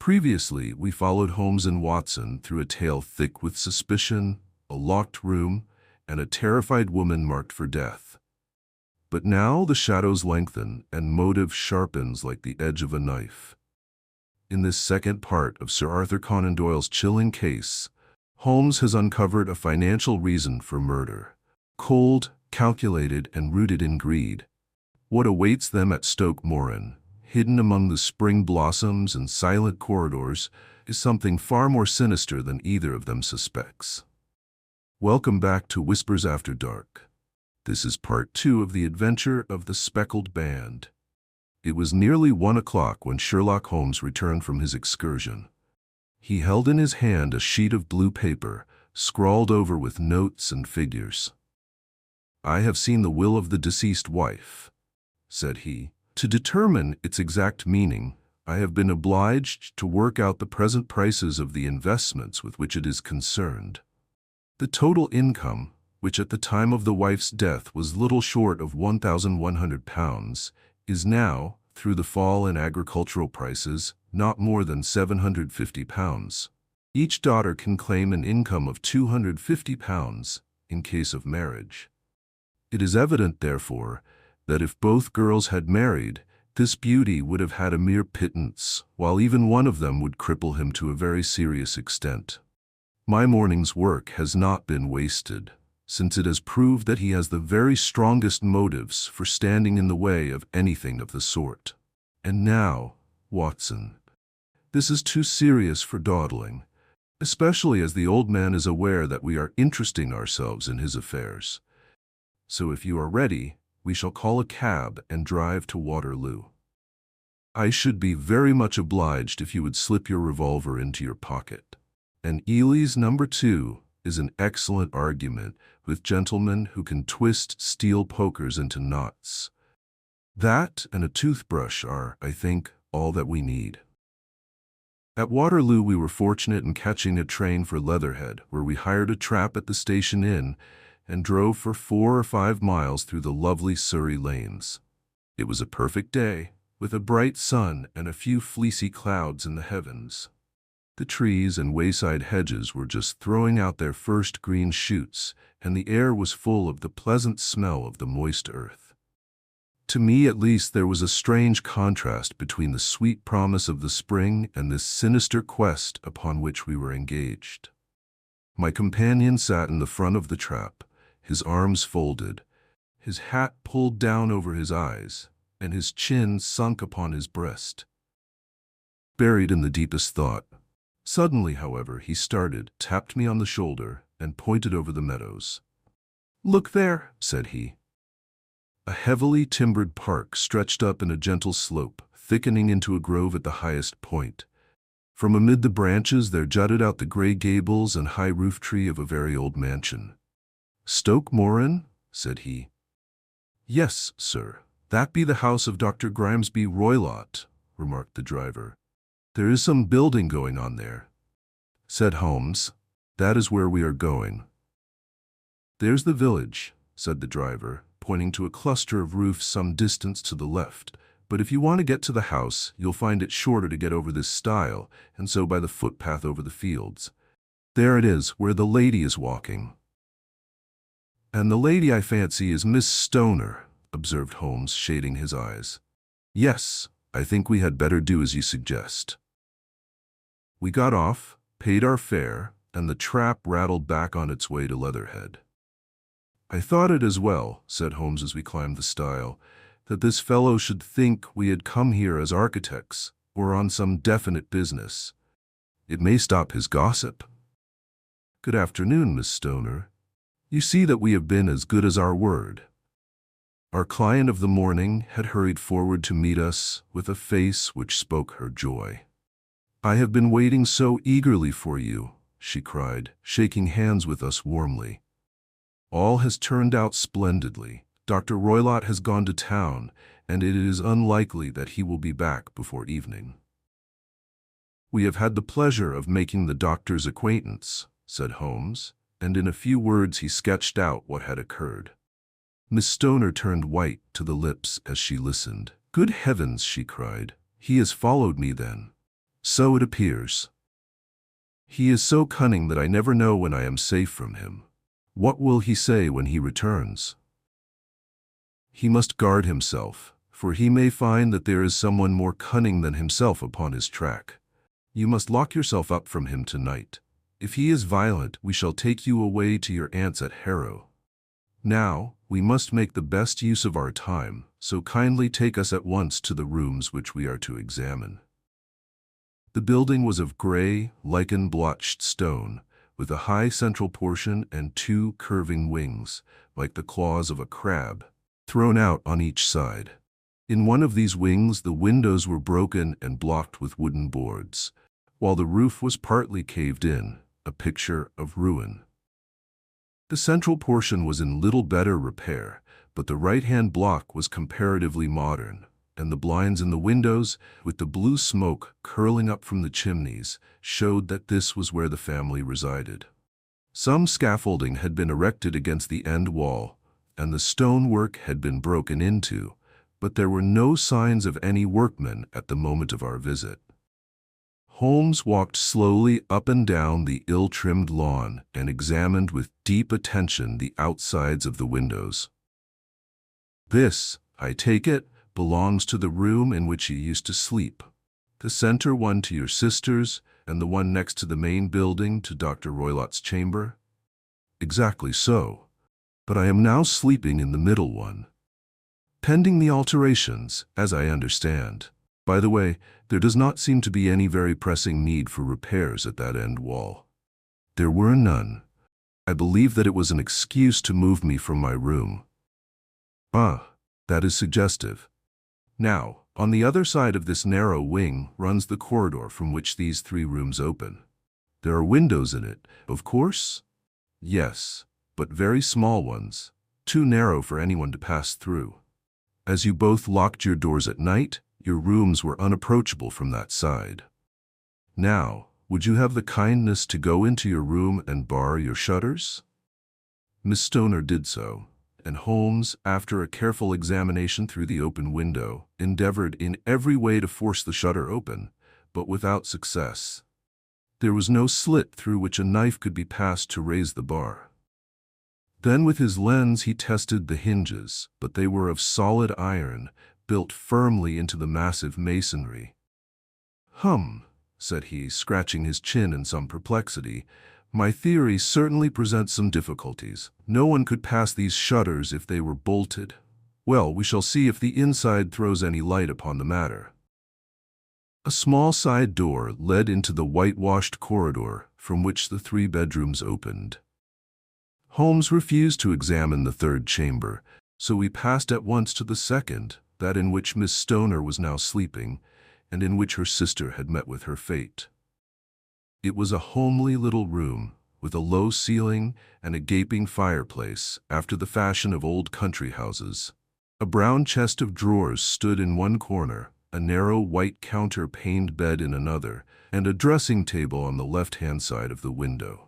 Previously, we followed Holmes and Watson through a tale thick with suspicion, a locked room, and a terrified woman marked for death. But now the shadows lengthen and motive sharpens like the edge of a knife. In this second part of Sir Arthur Conan Doyle's chilling case, Holmes has uncovered a financial reason for murder. Cold, calculated, and rooted in greed. What awaits them at Stoke Moran, hidden among the spring blossoms and silent corridors, is something far more sinister than either of them suspects. Welcome back to Whispers After Dark. This is part 2 of the adventure of the Speckled Band. It was nearly 1 o'clock when Sherlock Holmes returned from his excursion. He held in his hand a sheet of blue paper, scrawled over with notes and figures. "I have seen the will of the deceased wife," said he. "To determine its exact meaning, I have been obliged to work out the present prices of the investments with which it is concerned. The total income, which at the time of the wife's death was little short of £1,100, is now, through the fall in agricultural prices, not more than £750. Each daughter can claim an income of £250 in case of marriage. It is evident, therefore, that if both girls had married, this beauty would have had a mere pittance, while even one of them would cripple him to a very serious extent. My morning's work has not been wasted, since it has proved that he has the very strongest motives for standing in the way of anything of the sort. And now, Watson, this is too serious for dawdling, especially as the old man is aware that we are interesting ourselves in his affairs. So if you are ready, we shall call a cab and drive to Waterloo. I should be very much obliged if you would slip your revolver into your pocket. And Ely's number 2 is an excellent argument with gentlemen who can twist steel pokers into knots. That and a toothbrush are, I think, all that we need." At Waterloo we were fortunate in catching a train for Leatherhead, where we hired a trap at the station inn and drove for 4 or 5 miles through the lovely Surrey lanes. It was a perfect day, with a bright sun and a few fleecy clouds in the heavens. The trees and wayside hedges were just throwing out their first green shoots, and the air was full of the pleasant smell of the moist earth. To me, at least, there was a strange contrast between the sweet promise of the spring and this sinister quest upon which we were engaged. My companion sat in the front of the trap, his arms folded, his hat pulled down over his eyes, and his chin sunk upon his breast, buried in the deepest thought. Suddenly, however, he started, tapped me on the shoulder, and pointed over the meadows. "Look there," said he. A heavily timbered park stretched up in a gentle slope, thickening into a grove at the highest point. From amid the branches there jutted out the gray gables and high roof tree of a very old mansion. "Stoke Moran?" said he. "Yes, sir. That be the house of Dr. Grimesby Roylott," remarked the driver. "There is some building going on there," said Holmes. "That is where we are going." "There's the village," said the driver, pointing to a cluster of roofs some distance to the left. "But if you want to get to the house, you'll find it shorter to get over this stile, and so by the footpath over the fields. There it is, where the lady is walking." "And the lady, I fancy, is Miss Stoner," observed Holmes, shading his eyes. "Yes, I think we had better do as you suggest." We got off, paid our fare, and the trap rattled back on its way to Leatherhead. "I thought it as well," said Holmes as we climbed the stile, "that this fellow should think we had come here as architects or on some definite business. It may stop his gossip." "Good afternoon, Miss Stoner. You see that we have been as good as our word." Our client of the morning had hurried forward to meet us with a face which spoke her joy. "I have been waiting so eagerly for you," she cried, shaking hands with us warmly. "All has turned out splendidly. Dr. Roylott has gone to town, and it is unlikely that he will be back before evening." "We have had the pleasure of making the doctor's acquaintance," said Holmes, and in a few words he sketched out what had occurred. Miss Stoner turned white to the lips as she listened. "Good heavens!" she cried. "He has followed me then." So it appears. He is so cunning that I never know when I am safe from him. What will he say when he returns? He must guard himself, for he may find that there is someone more cunning than himself upon his track. You must lock yourself up from him tonight. If he is violent, we shall take you away to your aunt's at Harrow. Now, we must make the best use of our time, so kindly take us at once to the rooms which we are to examine. The building was of gray, lichen-blotched stone, with a high central portion and two curving wings, like the claws of a crab, thrown out on each side. In one of these wings the windows were broken and blocked with wooden boards, while the roof was partly caved in, a picture of ruin. The central portion was in little better repair, but the right-hand block was comparatively modern, and the blinds in the windows, with the blue smoke curling up from the chimneys, showed that this was where the family resided. Some scaffolding had been erected against the end wall, and the stonework had been broken into, but there were no signs of any workmen at the moment of our visit. Holmes walked slowly up and down the ill-trimmed lawn and examined with deep attention the outsides of the windows. This, I take it, belongs to the room in which you used to sleep. The center one to your sister's, and the one next to the main building to Dr. Roylott's chamber? Exactly so. But I am now sleeping in the middle one. Pending the alterations, as I understand. By the way, there does not seem to be any very pressing need for repairs at that end wall. There were none. I believe that it was an excuse to move me from my room. Ah, that is suggestive. Now, on the other side of this narrow wing runs the corridor from which these three rooms open. There are windows in it, of course? Yes, but very small ones, too narrow for anyone to pass through. As you both locked your doors at night, your rooms were unapproachable from that side. Now, would you have the kindness to go into your room and bar your shutters? Miss Stoner did so, and Holmes, after a careful examination through the open window, endeavored in every way to force the shutter open, but without success. There was no slit through which a knife could be passed to raise the bar. Then with his lens he tested the hinges, but they were of solid iron, built firmly into the massive masonry. "Hum," said he, scratching his chin in some perplexity, "my theory certainly presents some difficulties. No one could pass these shutters if they were bolted. Well, we shall see if the inside throws any light upon the matter." A small side door led into the whitewashed corridor from which the three bedrooms opened. Holmes refused to examine the third chamber, so we passed at once to the second, that in which Miss Stoner was now sleeping, and in which her sister had met with her fate. It was a homely little room, with a low ceiling and a gaping fireplace, after the fashion of old country houses. A brown chest of drawers stood in one corner, a narrow white counter-paned bed in another, and a dressing table on the left-hand side of the window.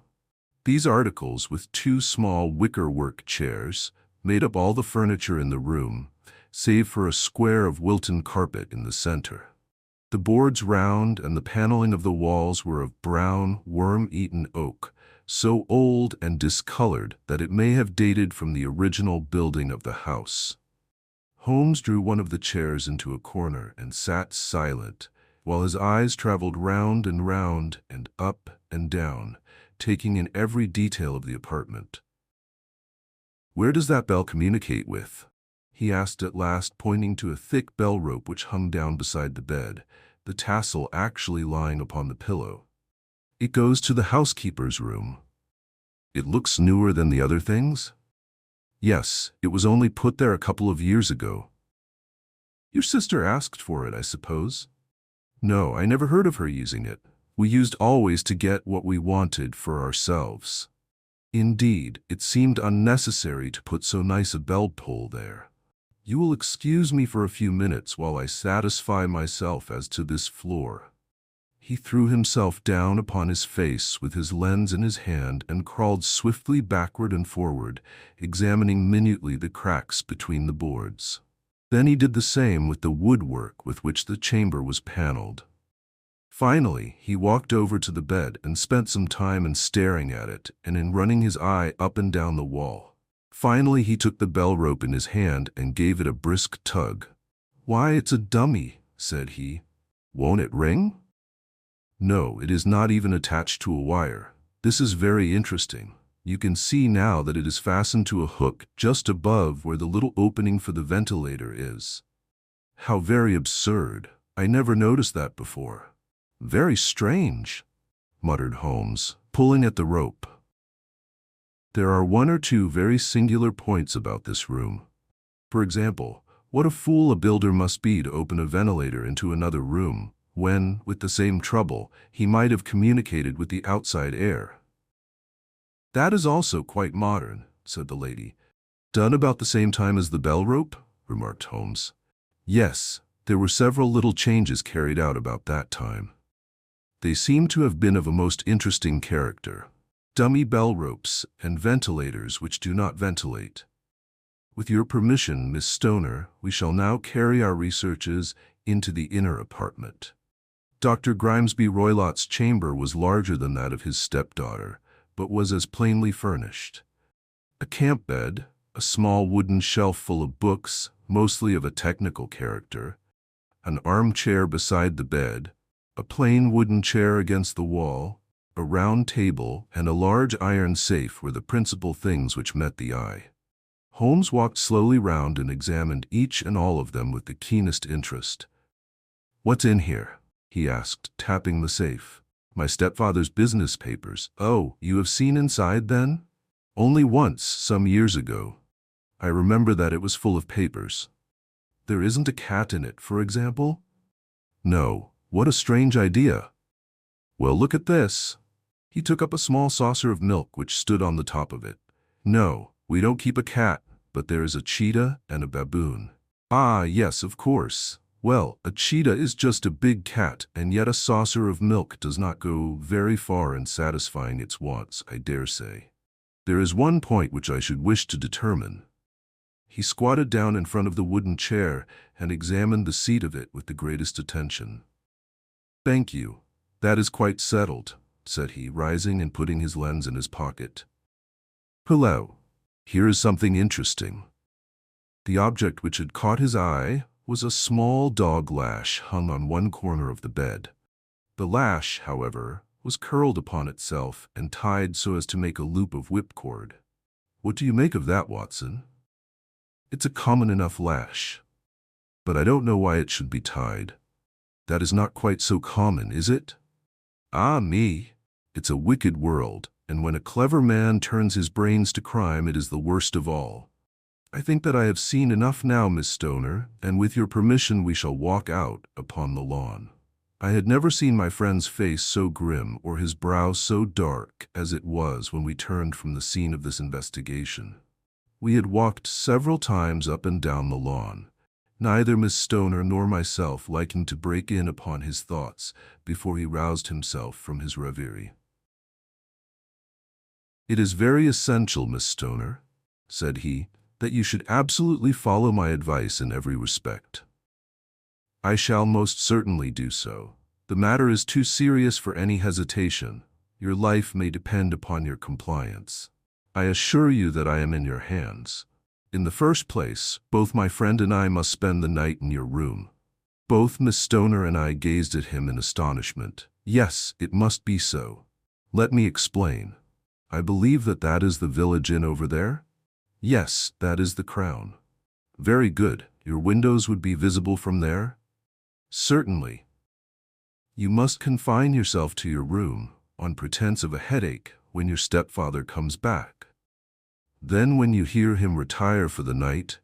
These articles, with two small wicker-work chairs, made up all the furniture in the room, save for a square of Wilton carpet in the center. The boards round and the paneling of the walls were of brown, worm-eaten oak, so old and discolored that it may have dated from the original building of the house. Holmes drew one of the chairs into a corner and sat silent, while his eyes traveled round and up and down, taking in every detail of the apartment. "Where does that bell communicate with?" he asked at last, pointing to a thick bell rope which hung down beside the bed, the tassel actually lying upon the pillow. "It goes to the housekeeper's room." "It looks newer than the other things?" "Yes, it was only put there a couple of years ago." "Your sister asked for it, I suppose?" "No, I never heard of her using it. We used always to get what we wanted for ourselves. Indeed, it seemed unnecessary to put so nice a bell-pull there. You will excuse me for a few minutes while I satisfy myself as to this floor." He threw himself down upon his face with his lens in his hand and crawled swiftly backward and forward, examining minutely the cracks between the boards. Then he did the same with the woodwork with which the chamber was paneled. Finally, he walked over to the bed and spent some time in staring at it and in running his eye up and down the wall. Finally, he took the bell rope in his hand and gave it a brisk tug. "Why, it's a dummy," said he. "Won't it ring?" "No, it is not even attached to a wire. This is very interesting. You can see now that it is fastened to a hook just above where the little opening for the ventilator is." "How very absurd. I never noticed that before." "Very strange," muttered Holmes, pulling at the rope. "There are one or two very singular points about this room. For example, what a fool a builder must be to open a ventilator into another room, when, with the same trouble, he might have communicated with the outside air." "That is also quite modern," said the lady. "Done about the same time as the bell rope?" remarked Holmes. "Yes, there were several little changes carried out about that time. They seem to have been of a most interesting character. Dummy bell ropes and ventilators which do not ventilate. With your permission, Miss Stoner, we shall now carry our researches into the inner apartment." Dr. Grimesby Roylott's chamber was larger than that of his stepdaughter, but was as plainly furnished. A camp bed, a small wooden shelf full of books, mostly of a technical character, an armchair beside the bed, a plain wooden chair against the wall, a round table, and a large iron safe were the principal things which met the eye. Holmes walked slowly round and examined each and all of them with the keenest interest. "What's in here?" he asked, tapping the safe. "My stepfather's business papers." "Oh, you have seen inside, then?" "Only once, some years ago. I remember that it was full of papers." "There isn't a cat in it, for example?" "No. What a strange idea." "Well, look at this." He took up a small saucer of milk which stood on the top of it. "No, we don't keep a cat, but there is a cheetah and a baboon." "Ah, yes, of course. Well, a cheetah is just a big cat, and yet a saucer of milk does not go very far in satisfying its wants, I dare say. There is one point which I should wish to determine." He squatted down in front of the wooden chair and examined the seat of it with the greatest attention. "Thank you. That is quite settled," said he, rising and putting his lens in his pocket. "Hullo, here is something interesting." The object which had caught his eye was a small dog lash hung on one corner of the bed. The lash, however, was curled upon itself and tied so as to make a loop of whipcord. "What do you make of that, Watson?" "It's a common enough lash. But I don't know why it should be tied. That is not quite so common, is it?" "Ah, me. It's a wicked world, and when a clever man turns his brains to crime, it is the worst of all. I think that I have seen enough now, Miss Stoner, and with your permission we shall walk out upon the lawn." I had never seen my friend's face so grim or his brow so dark as it was when we turned from the scene of this investigation. We had walked several times up and down the lawn, neither Miss Stoner nor myself liking to break in upon his thoughts before he roused himself from his reverie. "It is very essential, Miss Stoner," said he, "that you should absolutely follow my advice in every respect." "I shall most certainly do so. The matter is too serious for any hesitation. Your life may depend upon your compliance. I assure you that I am in your hands. In the first place, both my friend and I must spend the night in your room." Both Miss Stoner and I gazed at him in astonishment. "Yes, it must be so. Let me explain. I believe that that is the village inn over there?" "Yes, that is the Crown." "Very good. Your windows would be visible from there?" "Certainly." "You must confine yourself to your room, on pretense of a headache, when your stepfather comes back. Then when you hear him retire for the night,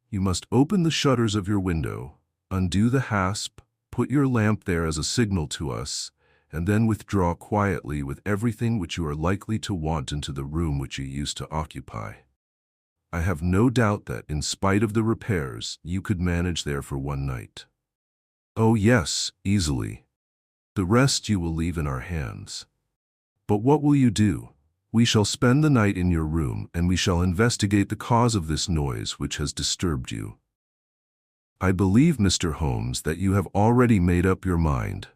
you must open the shutters of your window, undo the hasp, put your lamp there as a signal to us, and then withdraw quietly with everything which you are likely to want into the room which you used to occupy. I have no doubt that, in spite of the repairs, you could manage there for one night." "Oh yes, easily. The rest you will leave in our hands." "But what will you do?" "We shall spend the night in your room, and we shall investigate the cause of this noise which has disturbed you." "I believe, Mr. Holmes, that you have already made up your mind,"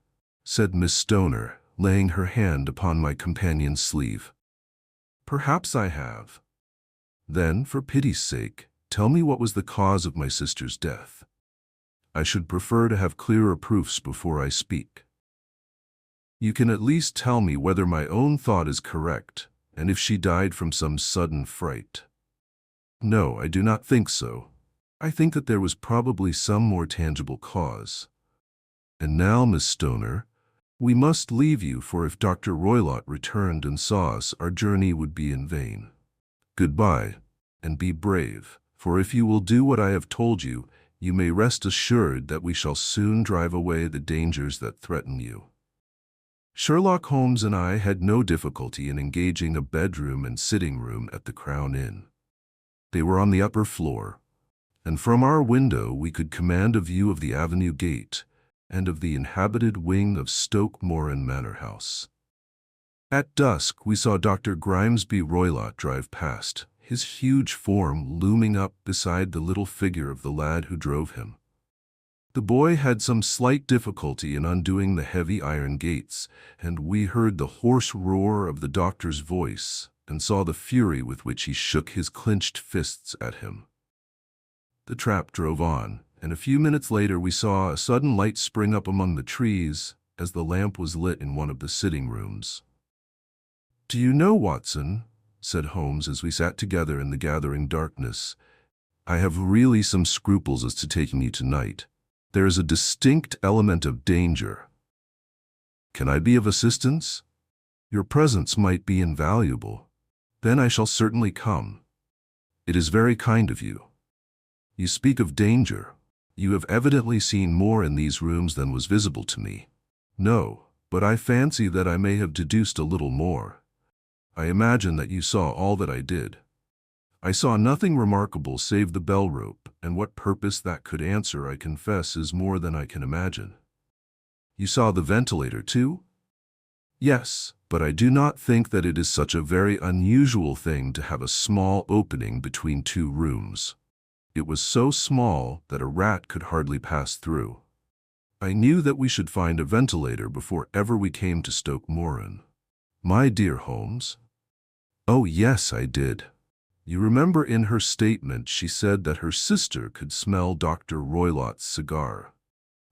said Miss Stoner, laying her hand upon my companion's sleeve. "Perhaps I have." "Then, for pity's sake, tell me what was the cause of my sister's death. I should prefer to have clearer proofs before I speak. You can at least tell me whether my own thought is correct, and if she died from some sudden fright." "No, I do not think so. I think that there was probably some more tangible cause. And now, Miss Stoner, we must leave you, for if Dr. Roylott returned and saw us, our journey would be in vain. Goodbye, and be brave, for if you will do what I have told you, you may rest assured that we shall soon drive away the dangers that threaten you." Sherlock Holmes and I had no difficulty in engaging a bedroom and sitting room at the Crown Inn. They were on the upper floor, and from our window we could command a view of the avenue gate and of the inhabited wing of Stoke Moran Manor House. At dusk we saw Dr. Grimesby Roylott drive past, his huge form looming up beside the little figure of the lad who drove him. The boy had some slight difficulty in undoing the heavy iron gates, and we heard the hoarse roar of the doctor's voice and saw the fury with which he shook his clenched fists at him. The trap drove on, and a few minutes later we saw a sudden light spring up among the trees as the lamp was lit in one of the sitting rooms. "Do you know, Watson," said Holmes as we sat together in the gathering darkness, "I have really some scruples as to taking you tonight. There is a distinct element of danger. Can I be of assistance? Your presence might be invaluable. Then I shall certainly come. It is very kind of you. You speak of danger. You have evidently seen more in these rooms than was visible to me." "No, but I fancy that I may have deduced a little more. I imagine that you saw all that I did." "I saw nothing remarkable save the bell rope, and what purpose that could answer, I confess, is more than I can imagine." "You saw the ventilator too?" "Yes, but I do not think that it is such a very unusual thing to have a small opening between two rooms. It was so small that a rat could hardly pass through. I knew that we should find a ventilator before ever we came to Stoke Moran." "My dear Holmes." "Oh yes, I did. You remember in her statement she said that her sister could smell Dr. Roylott's cigar.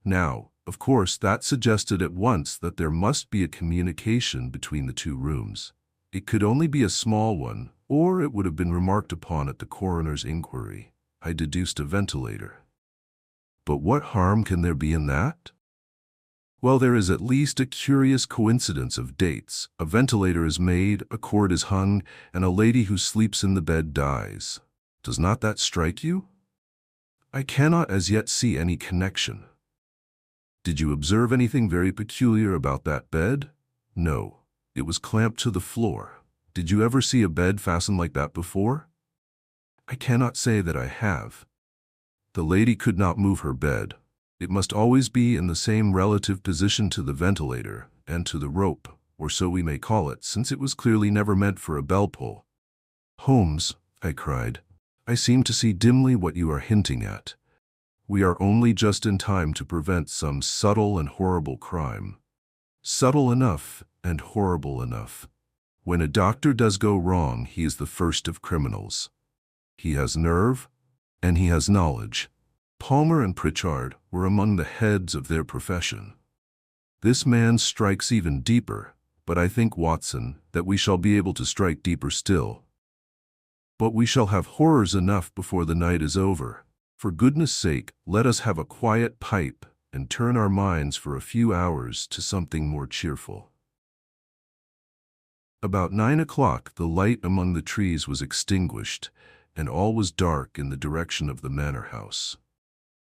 Now, of course, that suggested at once that there must be a communication between the two rooms. It could only be a small one, or it would have been remarked upon at the coroner's inquiry. I deduced a ventilator." "But what harm can there be in that?" "Well, there is at least a curious coincidence of dates. A ventilator is made, a cord is hung, and a lady who sleeps in the bed dies. Does not that strike you?" "I cannot as yet see any connection." "Did you observe anything very peculiar about that bed?" "No. It was clamped to the floor. Did you ever see a bed fastened like that before?" "I cannot say that I have." "The lady could not move her bed. It must always be in the same relative position to the ventilator and to the rope, or so we may call it, since it was clearly never meant for a bell pull." "Holmes," I cried, "I seem to see dimly what you are hinting at. We are only just in time to prevent some subtle and horrible crime." "Subtle enough and horrible enough. When a doctor does go wrong, he is the first of criminals. He has nerve, and he has knowledge. Palmer and Pritchard were among the heads of their profession. This man strikes even deeper, but I think, Watson, that we shall be able to strike deeper still. But we shall have horrors enough before the night is over. For goodness sake, let us have a quiet pipe and turn our minds for a few hours to something more cheerful." About 9 o'clock the light among the trees was extinguished, and all was dark in the direction of the manor house.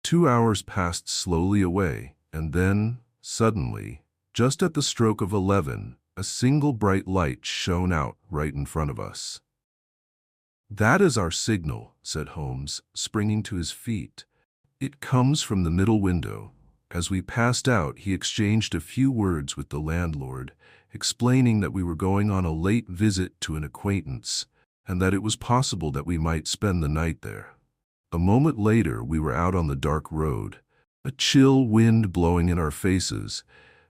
2 hours passed slowly away, and then, suddenly, just at the stroke of 11, a single bright light shone out right in front of us. "That is our signal," said Holmes, springing to his feet. "It comes from the middle window." As we passed out, he exchanged a few words with the landlord, explaining that we were going on a late visit to an acquaintance, and that it was possible that we might spend the night there. A moment later we were out on the dark road, a chill wind blowing in our faces,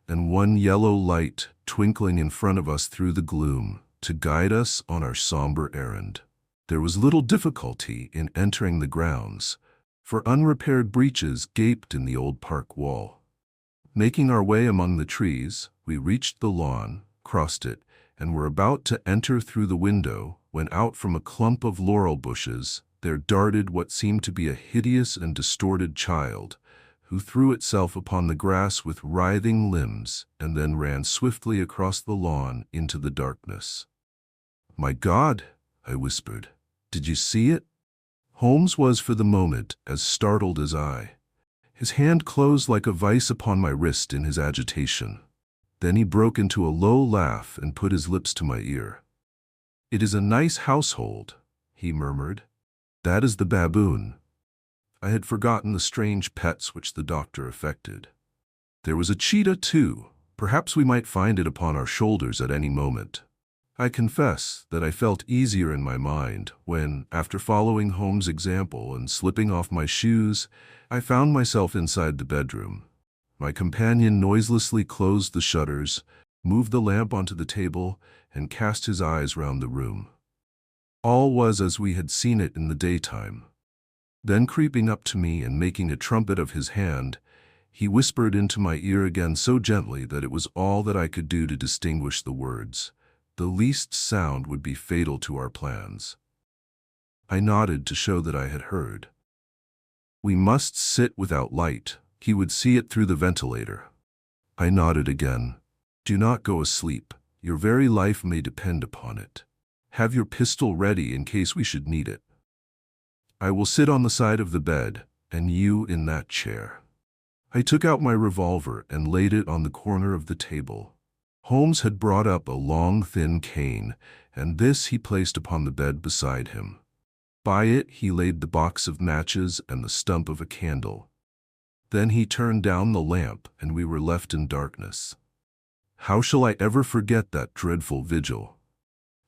and one yellow light twinkling in front of us through the gloom to guide us on our somber errand. There was little difficulty in entering the grounds, for unrepaired breaches gaped in the old park wall. Making our way among the trees, we reached the lawn, crossed it, and were about to enter through the window when out from a clump of laurel bushes there darted what seemed to be a hideous and distorted child, who threw itself upon the grass with writhing limbs and then ran swiftly across the lawn into the darkness. "My God," I whispered, "did you see it?" Holmes was for the moment as startled as I. His hand closed like a vice upon my wrist in his agitation. Then he broke into a low laugh and put his lips to my ear. "It is a nice household," he murmured. "That is the baboon." I had forgotten the strange pets which the doctor affected. There was a cheetah, too. Perhaps we might find it upon our shoulders at any moment. I confess that I felt easier in my mind when, after following Holmes' example and slipping off my shoes, I found myself inside the bedroom. My companion noiselessly closed the shutters, moved the lamp onto the table, and cast his eyes round the room. All was as we had seen it in the daytime. Then, creeping up to me and making a trumpet of his hand, he whispered into my ear again so gently that it was all that I could do to distinguish the words. The least sound would be fatal to our plans. I nodded to show that I had heard. "We must sit without light. He would see it through the ventilator." I nodded again. "Do not go asleep. Your very life may depend upon it. Have your pistol ready in case we should need it. I will sit on the side of the bed, and you in that chair." I took out my revolver and laid it on the corner of the table. Holmes had brought up a long, thin cane, and this he placed upon the bed beside him. By it he laid the box of matches and the stump of a candle. Then he turned down the lamp, and we were left in darkness. How shall I ever forget that dreadful vigil?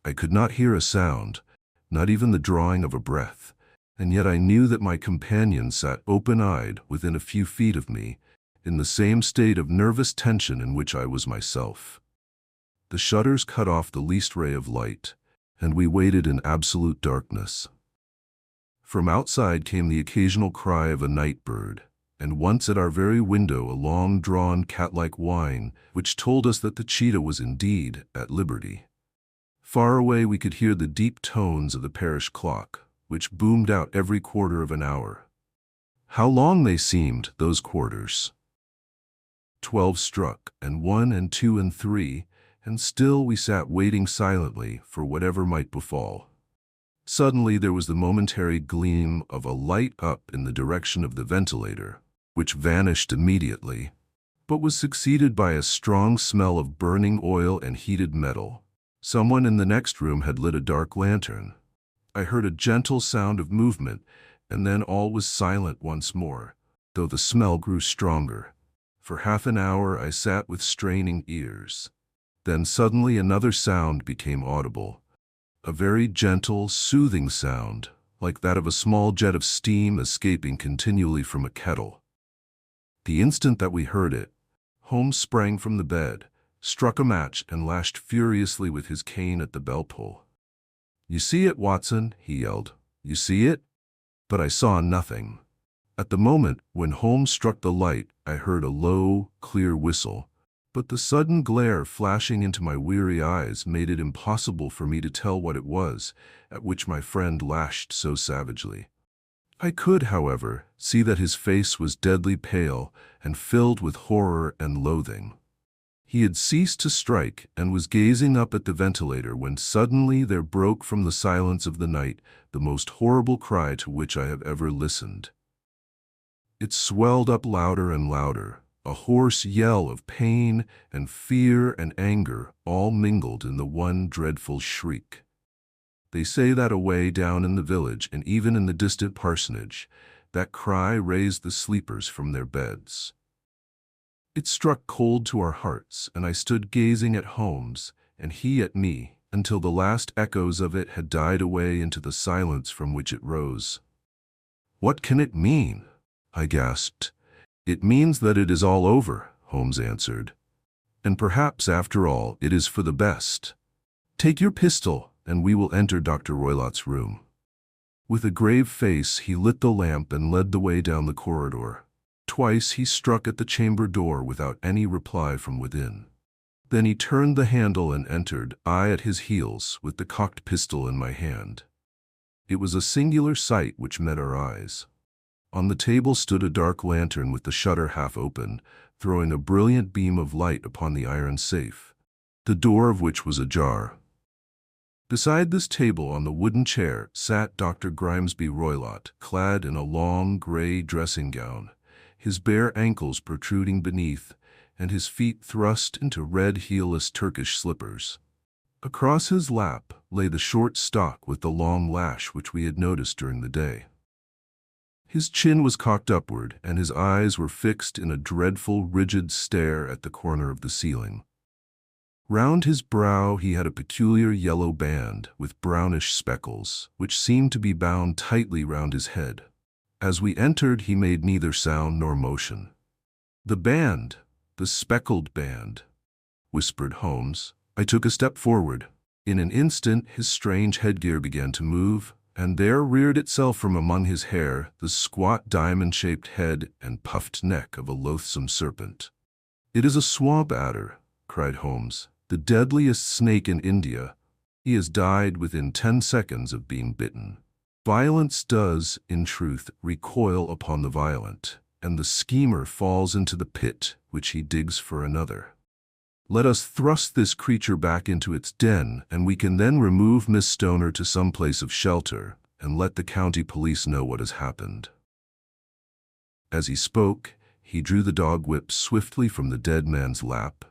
I could not hear a sound, not even the drawing of a breath, and yet I knew that my companion sat open-eyed within a few feet of me, in the same state of nervous tension in which I was myself. The shutters cut off the least ray of light, and we waited in absolute darkness. From outside came the occasional cry of a night bird, and once at our very window a long-drawn cat-like whine, which told us that the cheetah was indeed at liberty. Far away we could hear the deep tones of the parish clock, which boomed out every quarter of an hour. How long they seemed, those quarters! 12 struck, and 1 and 2 and 3, and still we sat waiting silently for whatever might befall. Suddenly there was the momentary gleam of a light up in the direction of the ventilator, which vanished immediately, but was succeeded by a strong smell of burning oil and heated metal. Someone in the next room had lit a dark lantern. I heard a gentle sound of movement, and then all was silent once more, though the smell grew stronger. For half an hour I sat with straining ears. Then suddenly another sound became audible, a very gentle, soothing sound, like that of a small jet of steam escaping continually from a kettle. The instant that we heard it, Holmes sprang from the bed, struck a match, and lashed furiously with his cane at the bell-pull. "You see it, Watson?" he yelled. "You see it?" But I saw nothing. At the moment when Holmes struck the light, I heard a low, clear whistle, but the sudden glare flashing into my weary eyes made it impossible for me to tell what it was at which my friend lashed so savagely. I could, however, see that his face was deadly pale and filled with horror and loathing. He had ceased to strike and was gazing up at the ventilator when suddenly there broke from the silence of the night the most horrible cry to which I have ever listened. It swelled up louder and louder, a hoarse yell of pain and fear and anger all mingled in the one dreadful shriek. They say that away down in the village and even in the distant parsonage, that cry raised the sleepers from their beds. It struck cold to our hearts, and I stood gazing at Holmes, and he at me, until the last echoes of it had died away into the silence from which it rose. "What can it mean?" I gasped. "It means that it is all over," Holmes answered. And perhaps, after all, it is for the best. Take your pistol, and we will enter Dr. Roylott's room." With a grave face, he lit the lamp and led the way down the corridor. Twice he struck at the chamber door without any reply from within. Then he turned the handle and entered, I at his heels, with the cocked pistol in my hand. It was a singular sight which met our eyes. On the table stood a dark lantern with the shutter half open, throwing a brilliant beam of light upon the iron safe, the door of which was ajar. Beside this table, on the wooden chair, sat Dr. Grimesby Roylott, clad in a long gray dressing gown, his bare ankles protruding beneath, and his feet thrust into red heelless Turkish slippers. Across his lap lay the short stock with the long lash which we had noticed during the day. His chin was cocked upward, and his eyes were fixed in a dreadful, rigid stare at the corner of the ceiling. Round his brow he had a peculiar yellow band with brownish speckles, which seemed to be bound tightly round his head. As we entered, he made neither sound nor motion. "The band, the speckled band," whispered Holmes. I took a step forward. In an instant his strange headgear began to move, and there reared itself from among his hair the squat diamond-shaped head and puffed neck of a loathsome serpent. "It is a swamp adder," cried Holmes, "the deadliest snake in India. He has died within 10 seconds of being bitten. Violence does, in truth, recoil upon the violent, and the schemer falls into the pit which he digs for another. Let us thrust this creature back into its den, and we can then remove Miss Stoner to some place of shelter, and let the county police know what has happened." As he spoke, he drew the dog whip swiftly from the dead man's lap,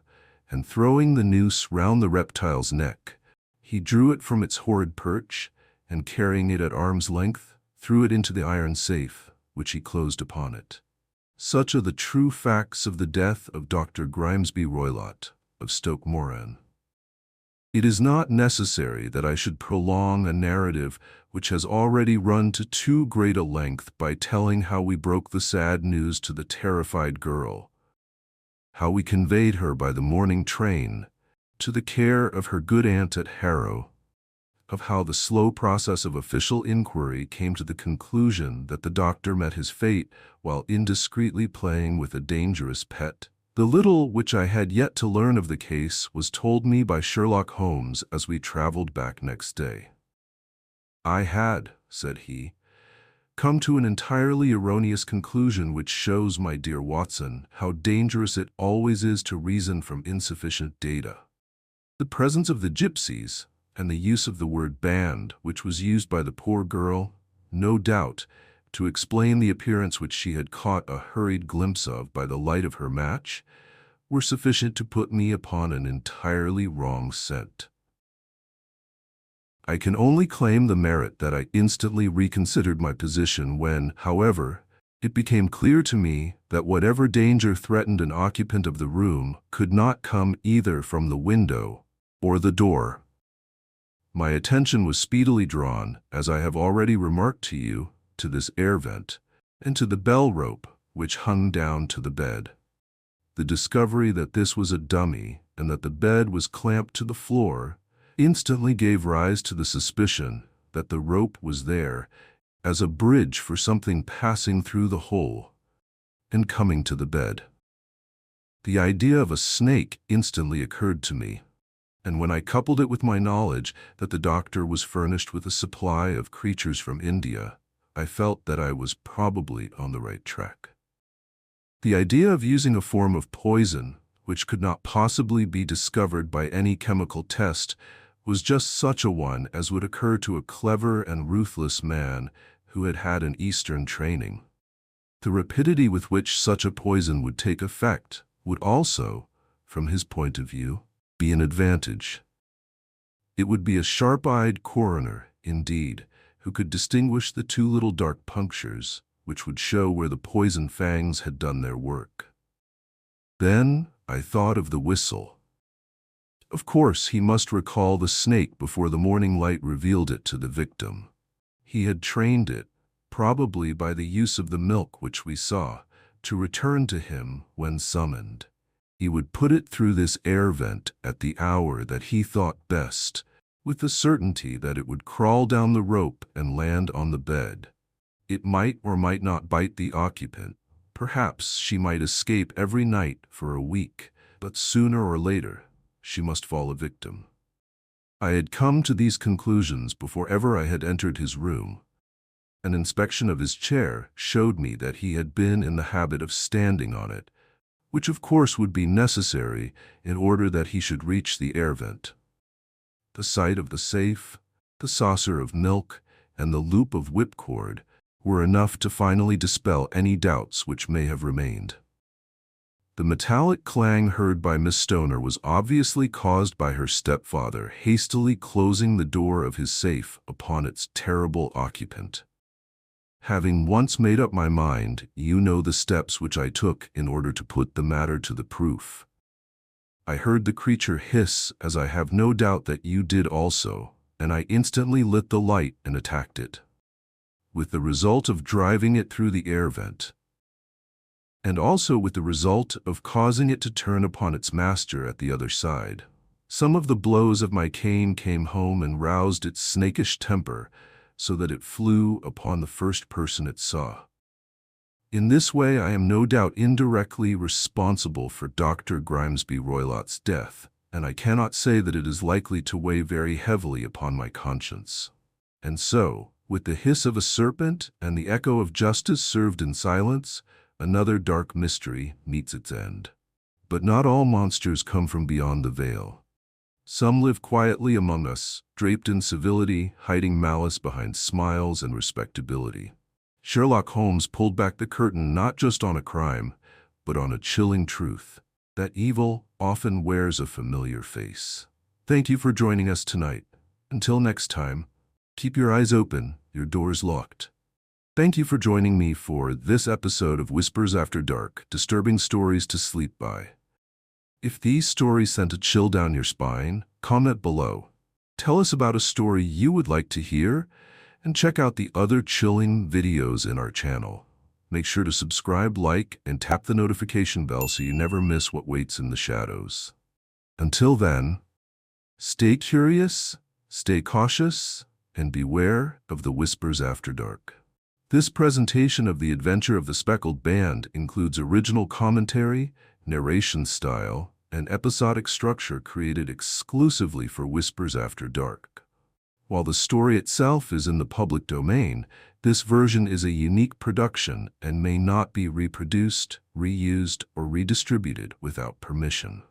and throwing the noose round the reptile's neck, he drew it from its horrid perch, and carrying it at arm's length, threw it into the iron safe, which he closed upon it. Such are the true facts of the death of Dr. Grimesby Roylott of Stoke Moran. It is not necessary that I should prolong a narrative which has already run to too great a length by telling how we broke the sad news to the terrified girl, how we conveyed her by the morning train to the care of her good aunt at Harrow, of how the slow process of official inquiry came to the conclusion that the doctor met his fate while indiscreetly playing with a dangerous pet. The little which I had yet to learn of the case was told me by Sherlock Holmes as we traveled back next day. "I had," said he, "come to an entirely erroneous conclusion which shows, my dear Watson, how dangerous it always is to reason from insufficient data. The presence of the gypsies, and the use of the word band, which was used by the poor girl, no doubt, to explain the appearance which she had caught a hurried glimpse of by the light of her match, were sufficient to put me upon an entirely wrong scent. I can only claim the merit that I instantly reconsidered my position when, however, it became clear to me that whatever danger threatened an occupant of the room could not come either from the window or the door. My attention was speedily drawn, as I have already remarked to you, to this air vent, and to the bell rope which hung down to the bed. The discovery that this was a dummy, and that the bed was clamped to the floor, instantly gave rise to the suspicion that the rope was there as a bridge for something passing through the hole and coming to the bed. The idea of a snake instantly occurred to me, and when I coupled it with my knowledge that the doctor was furnished with a supply of creatures from India, I felt that I was probably on the right track. The idea of using a form of poison, which could not possibly be discovered by any chemical test, was just such a one as would occur to a clever and ruthless man who had had an Eastern training. The rapidity with which such a poison would take effect would also, from his point of view, be an advantage. It would be a sharp-eyed coroner, indeed, who could distinguish the two little dark punctures, which would show where the poison fangs had done their work. Then I thought of the whistle. Of course, he must recall the snake before the morning light revealed it to the victim. He had trained it, probably by the use of the milk which we saw, to return to him when summoned. He would put it through this air vent at the hour that he thought best, with the certainty that it would crawl down the rope and land on the bed. It might or might not bite the occupant. Perhaps she might escape every night for a week, but sooner or later, she must fall a victim. I had come to these conclusions before ever I had entered his room. An inspection of his chair showed me that he had been in the habit of standing on it, which of course would be necessary in order that he should reach the air vent. The sight of the safe, the saucer of milk, and the loop of whipcord were enough to finally dispel any doubts which may have remained. The metallic clang heard by Miss Stoner was obviously caused by her stepfather hastily closing the door of his safe upon its terrible occupant. Having once made up my mind, you know the steps which I took in order to put the matter to the proof. I heard the creature hiss, as I have no doubt that you did also, and I instantly lit the light and attacked it, with the result of driving it through the air vent, and also with the result of causing it to turn upon its master at the other side. Some of the blows of my cane came home and roused its snakish temper, so that it flew upon the first person it saw. In this way I am no doubt indirectly responsible for Dr. Grimesby Roylott's death, and I cannot say that it is likely to weigh very heavily upon my conscience. And so, with the hiss of a serpent and the echo of justice served in silence, another dark mystery meets its end. But not all monsters come from beyond the veil. Some live quietly among us, draped in civility, hiding malice behind smiles and respectability. Sherlock Holmes pulled back the curtain not just on a crime, but on a chilling truth, that evil often wears a familiar face. Thank you for joining us tonight. Until next time, keep your eyes open, your doors locked. Thank you for joining me for this episode of Whispers After Dark, disturbing stories to sleep by. If these stories sent a chill down your spine, comment below. Tell us about a story you would like to hear, and check out the other chilling videos in our channel. Make sure to subscribe, like, and tap the notification bell so you never miss what waits in the shadows. Until then, stay curious, stay cautious, and beware of the whispers after dark. This presentation of the adventure of the Speckled Band includes original commentary, narration style, and episodic structure created exclusively for Whispers After Dark. While the story itself is in the public domain, this version is a unique production and may not be reproduced, reused, or redistributed without permission.